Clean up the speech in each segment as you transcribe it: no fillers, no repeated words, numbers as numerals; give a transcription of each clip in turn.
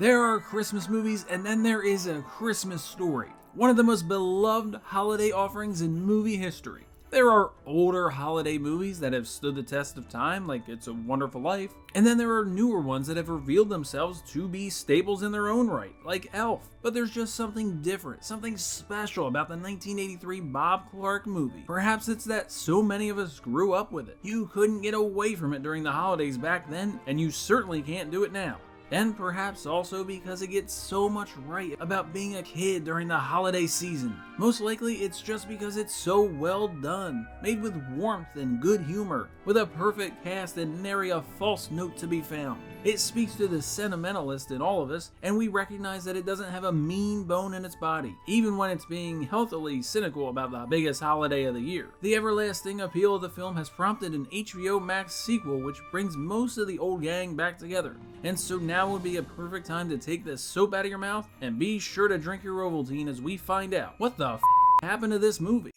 There are Christmas movies, and then there is A Christmas Story, one of the most beloved holiday offerings in movie history. There are older holiday movies that have stood the test of time, like It's a Wonderful Life, and then there are newer ones that have revealed themselves to be staples in their own right, like Elf. But there's just something different, something special about the 1983 Bob Clark movie. Perhaps it's that so many of us grew up with it. You couldn't get away from it during the holidays back then, and you certainly can't do it now. And perhaps also because it gets so much right about being a kid during the holiday season. Most likely it's just because it's so well done, made with warmth and good humor, with a perfect cast and nary a false note to be found. It speaks to the sentimentalist in all of us, and we recognize that it doesn't have a mean bone in its body, even when it's being healthily cynical about the biggest holiday of the year. The everlasting appeal of the film has prompted an HBO Max sequel which brings most of the old gang back together. And so now would be a perfect time to take the soap out of your mouth and be sure to drink your Ovaltine as we find out what the happened to this movie.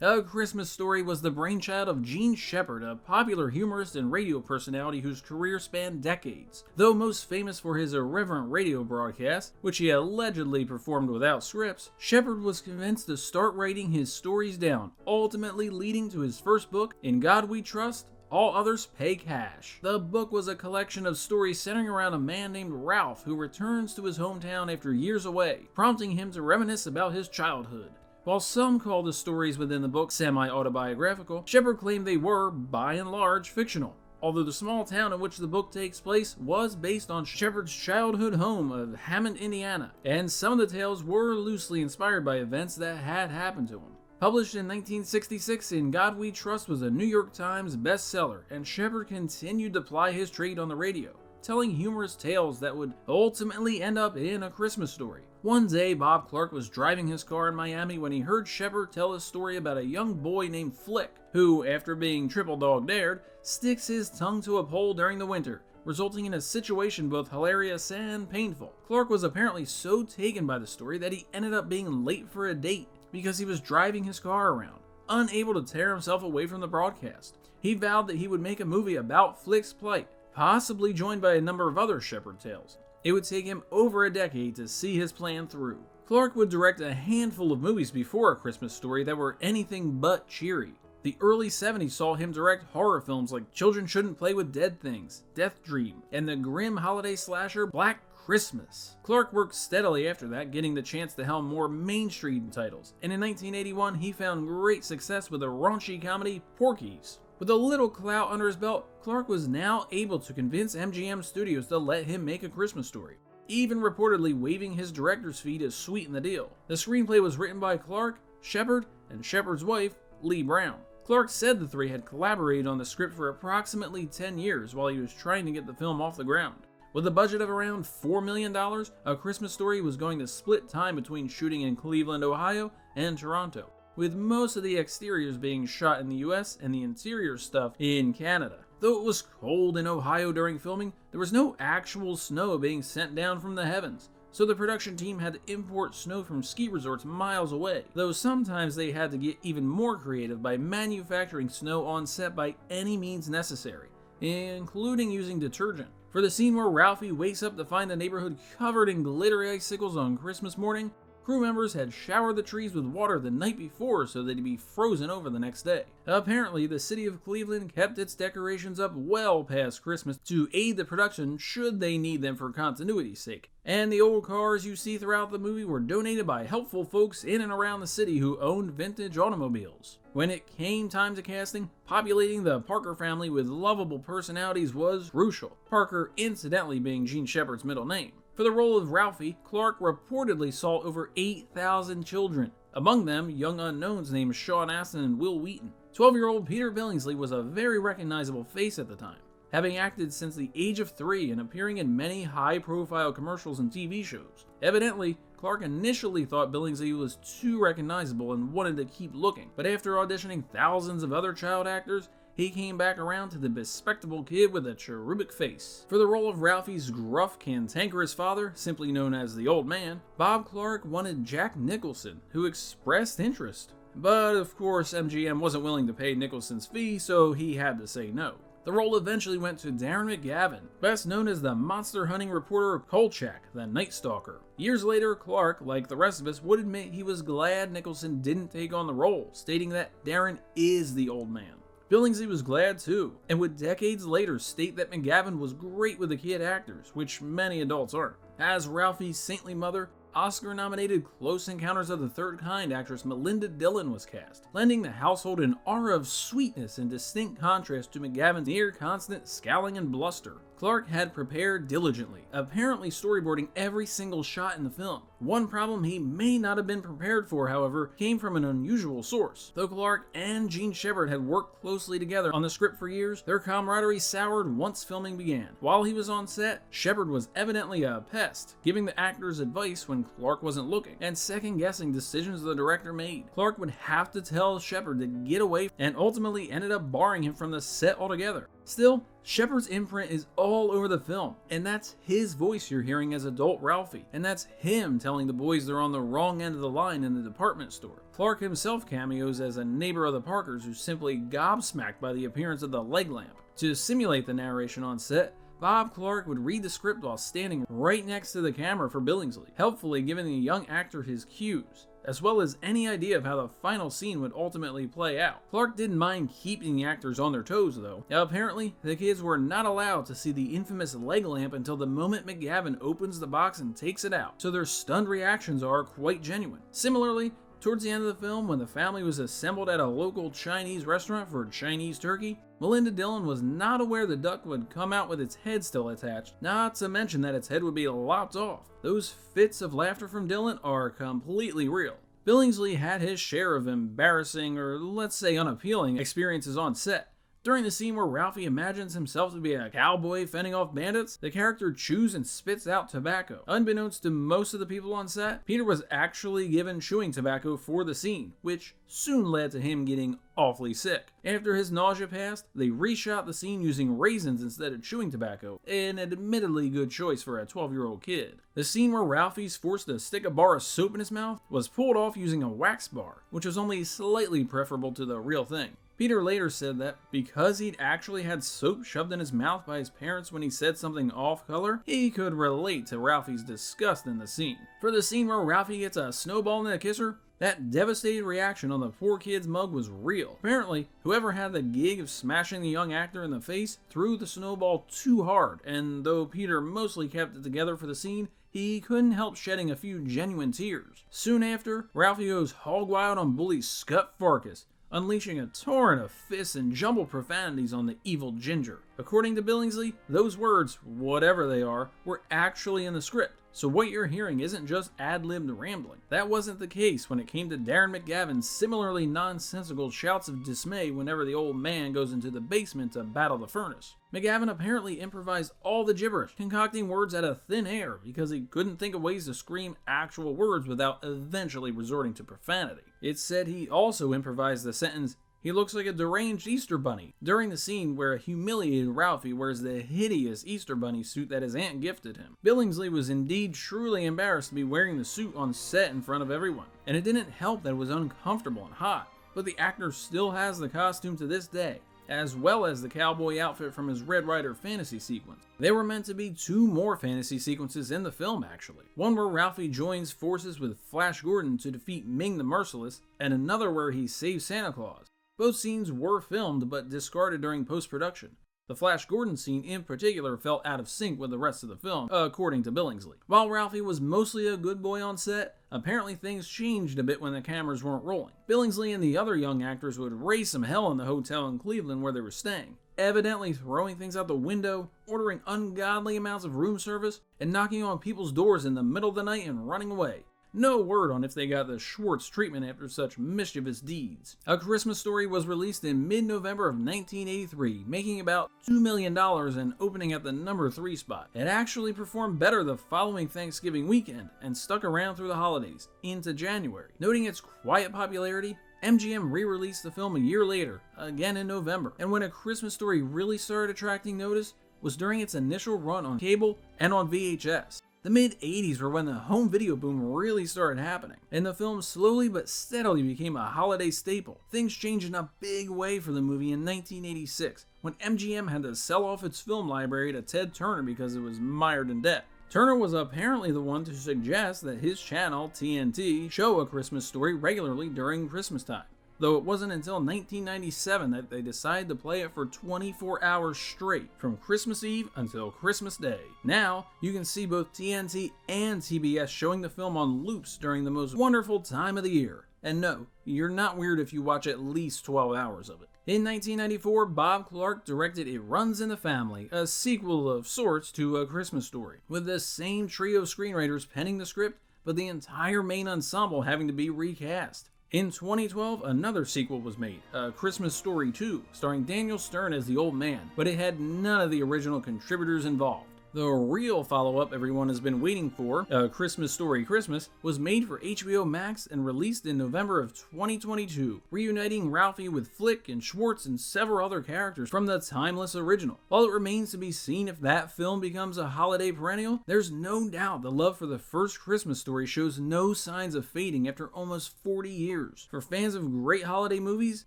A Christmas Story was the brainchild of Gene Shepard, a popular humorist and radio personality whose career spanned decades. Though most famous for his irreverent radio broadcast, which he allegedly performed without scripts, Shepard was convinced to start writing his stories down, ultimately leading to his first book, In God We Trust, All Others Pay Cash. The book was a collection of stories centering around a man named Ralph who returns to his hometown after years away, prompting him to reminisce about his childhood. While some call the stories within the book semi-autobiographical, Shepard claimed they were, by and large, fictional, although the small town in which the book takes place was based on Shepard's childhood home of Hammond, Indiana, and some of the tales were loosely inspired by events that had happened to him. Published in 1966, In God We Trust was a New York Times bestseller, and Shepard continued to ply his trade on the radio, telling humorous tales that would ultimately end up in A Christmas Story. One day, Bob Clark was driving his car in Miami when he heard Shepard tell a story about a young boy named Flick, who, after being triple dog dared, sticks his tongue to a pole during the winter, resulting in a situation both hilarious and painful. Clark was apparently so taken by the story that he ended up being late for a date because he was driving his car around, unable to tear himself away from the broadcast. He vowed that he would make a movie about Flick's plight, possibly joined by a number of other Shepard tales. It would take him over a decade to see his plan through. Clark would direct a handful of movies before A Christmas Story that were anything but cheery. The early 70s saw him direct horror films like Children Shouldn't Play with Dead Things, Death Dream, and the grim holiday slasher Black Christmas. Clark worked steadily after that, getting the chance to helm more mainstream titles, and in 1981 he found great success with the raunchy comedy Porky's. With a little clout under his belt, Clark was now able to convince MGM Studios to let him make A Christmas Story, even reportedly waiving his director's fee to sweeten the deal. The screenplay was written by Clark, Shepard, and Shepard's wife, Lee Brown. Clark said the three had collaborated on the script for approximately 10 years while he was trying to get the film off the ground. With a budget of around $4 million, A Christmas Story was going to split time between shooting in Cleveland, Ohio, and Toronto, with most of the exteriors being shot in the US and the interior stuff in Canada. Though it was cold in Ohio during filming, there was no actual snow being sent down from the heavens, so the production team had to import snow from ski resorts miles away, though sometimes they had to get even more creative by manufacturing snow on set by any means necessary, including using detergent. For the scene where Ralphie wakes up to find the neighborhood covered in glittery icicles on Christmas morning, crew members had showered the trees with water the night before so they'd be frozen over the next day. Apparently, the city of Cleveland kept its decorations up well past Christmas to aid the production should they need them for continuity's sake. And the old cars you see throughout the movie were donated by helpful folks in and around the city who owned vintage automobiles. When it came time to casting, populating the Parker family with lovable personalities was crucial, Parker incidentally being Gene Shepard's middle name. For the role of Ralphie, Clark reportedly saw over 8,000 children, among them young unknowns named Sean Astin and Will Wheaton. 12-year-old Peter Billingsley was a very recognizable face at the time, having acted since the age of 3 and appearing in many high-profile commercials and TV shows. Evidently, Clark initially thought Billingsley was too recognizable and wanted to keep looking, but after auditioning thousands of other child actors, he came back around to the bespectacled kid with a cherubic face. For the role of Ralphie's gruff, cantankerous father, simply known as the Old Man, Bob Clark wanted Jack Nicholson, who expressed interest. But of course, MGM wasn't willing to pay Nicholson's fee, so he had to say no. The role eventually went to Darren McGavin, best known as the monster hunting reporter Kolchak, the Night Stalker. Years later, Clark, like the rest of us, would admit he was glad Nicholson didn't take on the role, stating that Darren is the old man. Billingsley was glad too, and would decades later state that McGavin was great with the kid actors, which many adults aren't. As Ralphie's saintly mother, Oscar-nominated Close Encounters of the Third Kind actress Melinda Dillon was cast, lending the household an aura of sweetness in distinct contrast to McGavin's near-constant scowling and bluster. Clark had prepared diligently, apparently storyboarding every single shot in the film. One problem he may not have been prepared for, however, came from an unusual source. Though Clark and Gene Shepard had worked closely together on the script for years, their camaraderie soured once filming began. While he was on set, Shepard was evidently a pest, giving the actors advice when Clark wasn't looking, and second-guessing decisions the director made. Clark would have to tell Shepard to get away, and ultimately ended up barring him from the set altogether. Still, Shepard's imprint is all over the film, and that's his voice you're hearing as adult Ralphie, and that's him telling the boys they're on the wrong end of the line in the department store. Clark himself cameos as a neighbor of the Parkers who's simply gobsmacked by the appearance of the leg lamp. To simulate the narration on set, Bob Clark would read the script while standing right next to the camera for Billingsley, helpfully giving the young actor his cues, as well as any idea of how the final scene would ultimately play out. Clark didn't mind keeping the actors on their toes though. Now, apparently, the kids were not allowed to see the infamous leg lamp until the moment McGavin opens the box and takes it out, so their stunned reactions are quite genuine. Similarly, towards the end of the film, when the family was assembled at a local Chinese restaurant for Chinese turkey, Melinda Dillon was not aware the duck would come out with its head still attached, not to mention that its head would be lopped off. Those fits of laughter from Dillon are completely real. Billingsley had his share of embarrassing, or let's say unappealing, experiences on set. During the scene where Ralphie imagines himself to be a cowboy fending off bandits, the character chews and spits out tobacco. Unbeknownst to most of the people on set, Peter was actually given chewing tobacco for the scene, which soon led to him getting awfully sick. After his nausea passed, they reshot the scene using raisins instead of chewing tobacco, an admittedly good choice for a 12-year-old kid. The scene where Ralphie's forced to stick a bar of soap in his mouth was pulled off using a wax bar, which was only slightly preferable to the real thing. Peter later said that because he'd actually had soap shoved in his mouth by his parents when he said something off-color, he could relate to Ralphie's disgust in the scene. For the scene where Ralphie gets a snowball in a kisser, that devastated reaction on the poor kid's mug was real. Apparently, whoever had the gig of smashing the young actor in the face threw the snowball too hard, and though Peter mostly kept it together for the scene, he couldn't help shedding a few genuine tears. Soon after, Ralphie goes hog wild on bully Scut Farkas, unleashing a torrent of fists and jumbled profanities on the evil ginger. According to Billingsley, those words, whatever they are, were actually in the script, so what you're hearing isn't just ad-libbed rambling. That wasn't the case when it came to Darren McGavin's similarly nonsensical shouts of dismay whenever the old man goes into the basement to battle the furnace. McGavin apparently improvised all the gibberish, concocting words out of thin air because he couldn't think of ways to scream actual words without eventually resorting to profanity. It's said he also improvised the sentence, "He looks like a deranged Easter bunny," during the scene where a humiliated Ralphie wears the hideous Easter bunny suit that his aunt gifted him. Billingsley was indeed truly embarrassed to be wearing the suit on set in front of everyone, and it didn't help that it was uncomfortable and hot, but the actor still has the costume to this day, as well as the cowboy outfit from his Red Ryder fantasy sequence. There were meant to be 2 more fantasy sequences in the film actually. One where Ralphie joins forces with Flash Gordon to defeat Ming the Merciless, and another where he saves Santa Claus. Both scenes were filmed but discarded during post-production. The Flash Gordon scene in particular felt out of sync with the rest of the film, according to Billingsley. While Ralphie was mostly a good boy on set, apparently things changed a bit when the cameras weren't rolling. Billingsley and the other young actors would raise some hell in the hotel in Cleveland where they were staying, evidently throwing things out the window, ordering ungodly amounts of room service, and knocking on people's doors in the middle of the night and running away. No word on if they got the Schwartz treatment after such mischievous deeds. A Christmas Story was released in mid-November of 1983, making about $2 million and opening at the number 3 spot. It actually performed better the following Thanksgiving weekend and stuck around through the holidays, into January. Noting its quiet popularity, MGM re-released the film a year later, again in November, and when A Christmas Story really started attracting notice was during its initial run on cable and on VHS. The mid-80s were when the home video boom really started happening, and the film slowly but steadily became a holiday staple. Things changed in a big way for the movie in 1986, when MGM had to sell off its film library to Ted Turner because it was mired in debt. Turner was apparently the one to suggest that his channel, TNT, show A Christmas Story regularly during Christmas time, though it wasn't until 1997 that they decided to play it for 24 hours straight, from Christmas Eve until Christmas Day. Now, you can see both TNT and TBS showing the film on loops during the most wonderful time of the year. And no, you're not weird if you watch at least 12 hours of it. In 1994, Bob Clark directed It Runs in the Family, a sequel of sorts to A Christmas Story, with the same trio of screenwriters penning the script, but the entire main ensemble having to be recast. In 2012, another sequel was made, A Christmas Story 2, starring Daniel Stern as the old man, but it had none of the original contributors involved. The real follow-up everyone has been waiting for, A Christmas Story Christmas, was made for HBO Max and released in November of 2022, reuniting Ralphie with Flick and Schwartz and several other characters from the timeless original. While it remains to be seen if that film becomes a holiday perennial, there's no doubt the love for the first Christmas Story shows no signs of fading after almost 40 years. For fans of great holiday movies,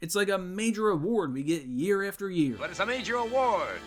it's like a major award we get year after year. But it's a major award.